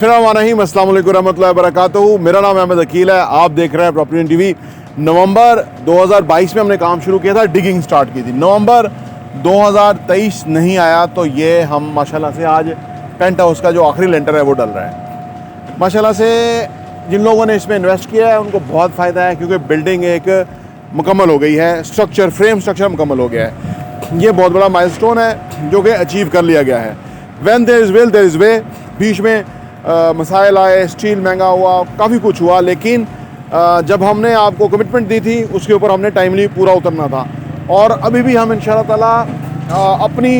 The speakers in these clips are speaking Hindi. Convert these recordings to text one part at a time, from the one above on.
अस्सलाम वालेकुम रहमतुल्लाहि वबरकातुहू। मेरा नाम अहमद अकील है। आप देख रहे हैं प्रॉपर्टी टीवी। नवंबर 2022 में हमने काम शुरू किया था, डिगिंग स्टार्ट की थी। नवंबर 2023 नहीं आया तो ये हम माशाल्लाह से आज पेंट हाउस का जो आखिरी लेंटर है वो डल रहा है। माशाल्लाह से जिन लोगों ने इसमें इन्वेस्ट किया है उनको बहुत फ़ायदा है, क्योंकि बिल्डिंग एक मुकम्मल हो गई है, स्ट्रक्चर फ्रेम स्ट्रक्चर मुकम्मल हो गया है। ये बहुत बड़ा माइलस्टोन है जो कि अचीव कर लिया गया है। When there is will there is way. बीच में मसाइल आए, स्टील महंगा हुआ, काफ़ी कुछ हुआ, लेकिन जब हमने आपको कमिटमेंट दी थी उसके ऊपर हमने टाइमली पूरा उतरना था। और अभी भी हम इंशाल्लाह ताला अपनी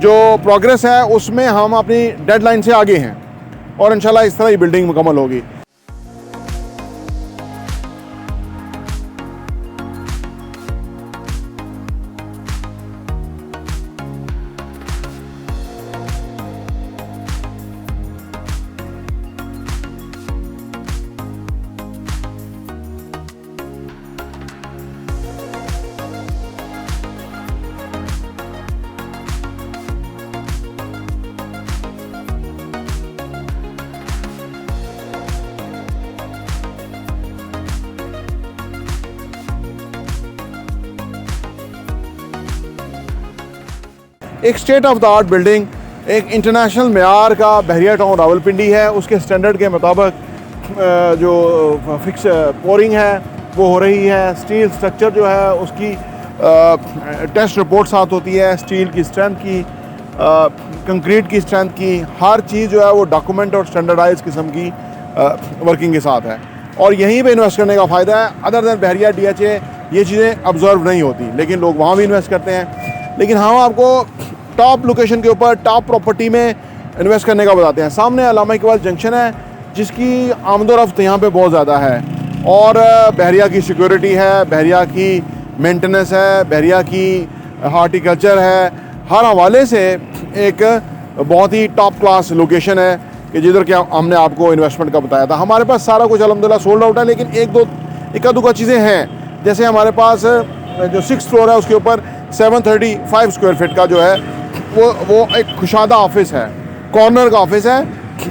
जो प्रोग्रेस है उसमें हम अपनी डेडलाइन से आगे हैं और इंशाल्लाह इस तरह ही बिल्डिंग मुकम्मल होगी। एक state of the art building, एक इंटरनेशनल मेयार का बहरिया टाउन रावलपिंडी है, उसके स्टैंडर्ड के मुताबिक जो फिक्स पोरिंग है वो हो रही है। स्टील स्ट्रक्चर जो है उसकी टेस्ट रिपोर्ट साथ होती है, स्टील की स्ट्रेंथ की, कंक्रीट की स्ट्रेंथ की, हर चीज़ जो है वो डॉक्यूमेंट और स्टैंडर्डाइज किस्म की वर्किंग के साथ है। और यहीं पे इन्वेस्ट करने का फ़ायदा है। अदर दैन बहरिया DHA ये चीज़ें ऑब्जर्व नहीं होती, लेकिन लोग वहाँ भी इन्वेस्ट करते हैं। लेकिन हम आपको टॉप लोकेशन के ऊपर टॉप प्रॉपर्टी में इन्वेस्ट करने का बताते हैं। सामने अल्लामा इकबाल जंक्शन है जिसकी आमदोरफ्त यहाँ पे बहुत ज़्यादा है, और बहरिया की सिक्योरिटी है, बहरिया की मेंटेनेंस है, बहरिया की हार्टिकल्चर है, हर हवाले से एक बहुत ही टॉप क्लास लोकेशन है कि जिधर क्या हमने आपको इन्वेस्टमेंट का बताया था। हमारे पास सारा कुछ अल्हम्दुलिल्लाह सोल्ड आउट है, लेकिन एक दो चीज़ें हैं। जैसे हमारे पास जो 6th फ्लोर है उसके ऊपर 735 स्क्वायर फीट का जो है वो एक खुशादा ऑफिस है, कॉर्नर का ऑफिस है,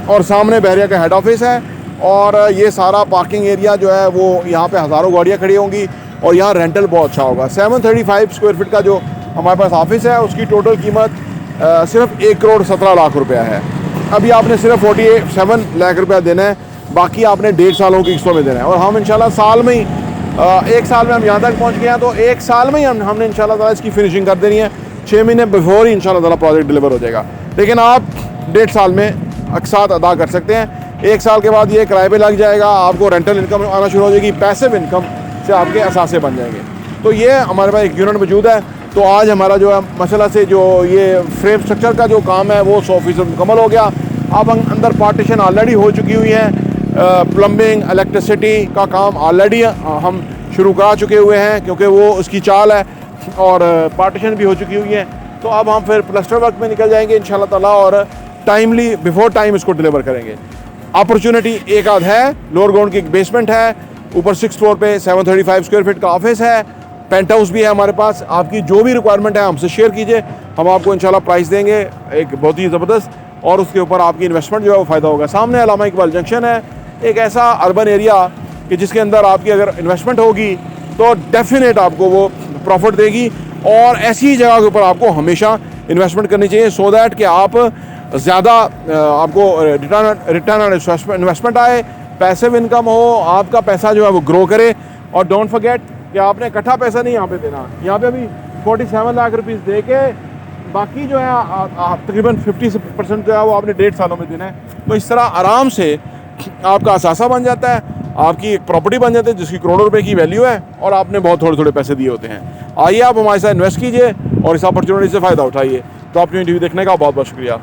और सामने बहरिया का हेड ऑफिस है। और ये सारा पार्किंग एरिया जो है वो यहाँ पे हज़ारों गाड़ियाँ खड़ी होंगी और यहाँ रेंटल बहुत अच्छा होगा। 735 स्क्वायर फीट का जो हमारे पास ऑफिस है उसकी टोटल कीमत सिर्फ 1,17,00,000 रुपया है। अभी आपने सिर्फ 47 लाख रुपया देना है, बाकी आपने 1.5 सालों की किस्तों में देना है। और हम इंशाल्लाह साल में ही 1 साल में हम यहाँ तक पहुँच गए हैं, तो 1 साल में ही हमने इंशाल्लाह ताला इसकी फिनिशिंग कर देनी है। 6 महीने बिफोर ही इंशाल्लाह ताला प्रोजेक्ट डिलीवर हो जाएगा। लेकिन आप 1.5 साल में अकसात अदा कर सकते हैं। 1 साल के बाद ये किराए पे लग जाएगा, आपको रेंटल इनकम आना शुरू हो जाएगी, पैसिव इनकम से आपके असासे बन जाएंगे। तो ये हमारे पास एक यूनिट मौजूद है। तो आज हमारा जो है मसला से जो ये फ्रेम स्ट्रक्चर का जो काम है वो 100% मुकम्मल हो गया। अब अंदर पार्टीशन ऑलरेडी हो चुकी हुई है, प्लम्बिंग इलेक्ट्रिसिटी का काम ऑलरेडी हम शुरू करा चुके हुए हैं, क्योंकि वो उसकी चाल है, और पार्टीशन भी हो चुकी हुई है। तो अब हम फिर प्लास्टर वर्क में निकल जाएंगे इंशाल्लाह ताला, और टाइमली बिफोर टाइम इसको डिलीवर करेंगे। अपॉर्चुनिटी एक आध है, लोअर ग्राउंड की एक बेसमेंट है, ऊपर 6th फ्लोर पे 735 स्क्वायर फीट का ऑफिस है, पेंट हाउस भी है हमारे पास। आपकी जो भी रिक्वायरमेंट है हमसे शेयर कीजिए, हम आपको इंशाल्लाह प्राइस देंगे एक बहुत ही ज़बरदस्त, और उसके ऊपर आपकी इन्वेस्टमेंट जो है वो फ़ायदा होगा। सामने अल्लामा इकबाल जंक्शन है, एक ऐसा अर्बन एरिया कि जिसके अंदर आपकी अगर इन्वेस्टमेंट होगी तो डेफिनेट आपको वो प्रॉफिट देगी, और ऐसी जगह के ऊपर आपको हमेशा इन्वेस्टमेंट करनी चाहिए, सो दैट कि आप ज़्यादा आपको रिटर्न ऑन इन्वेस्टमेंट आए, पैसिव इनकम हो, आपका पैसा जो है वो ग्रो करे। और डोंट फॉरगेट कि आपने इकट्ठा पैसा नहीं यहाँ पे देना। यहाँ पे अभी 47 लाख रुपीज़ दे के बाकी जो है तकरीबन 50% जो है वो आपने 1.5 सालों में देना है। तो इस तरह आराम से आपका असासा बन जाता है, आपकी एक प्रॉपर्टी बन जाती है जिसकी करोड़ों रुपए की वैल्यू है, और आपने बहुत थोड़े थोड़े पैसे दिए होते हैं। आइए आप हमारे साथ इन्वेस्ट कीजिए और इस अपॉर्चुनिटी से फ़ायदा उठाइए। तो आपने टीवी देखने का बहुत बहुत शुक्रिया।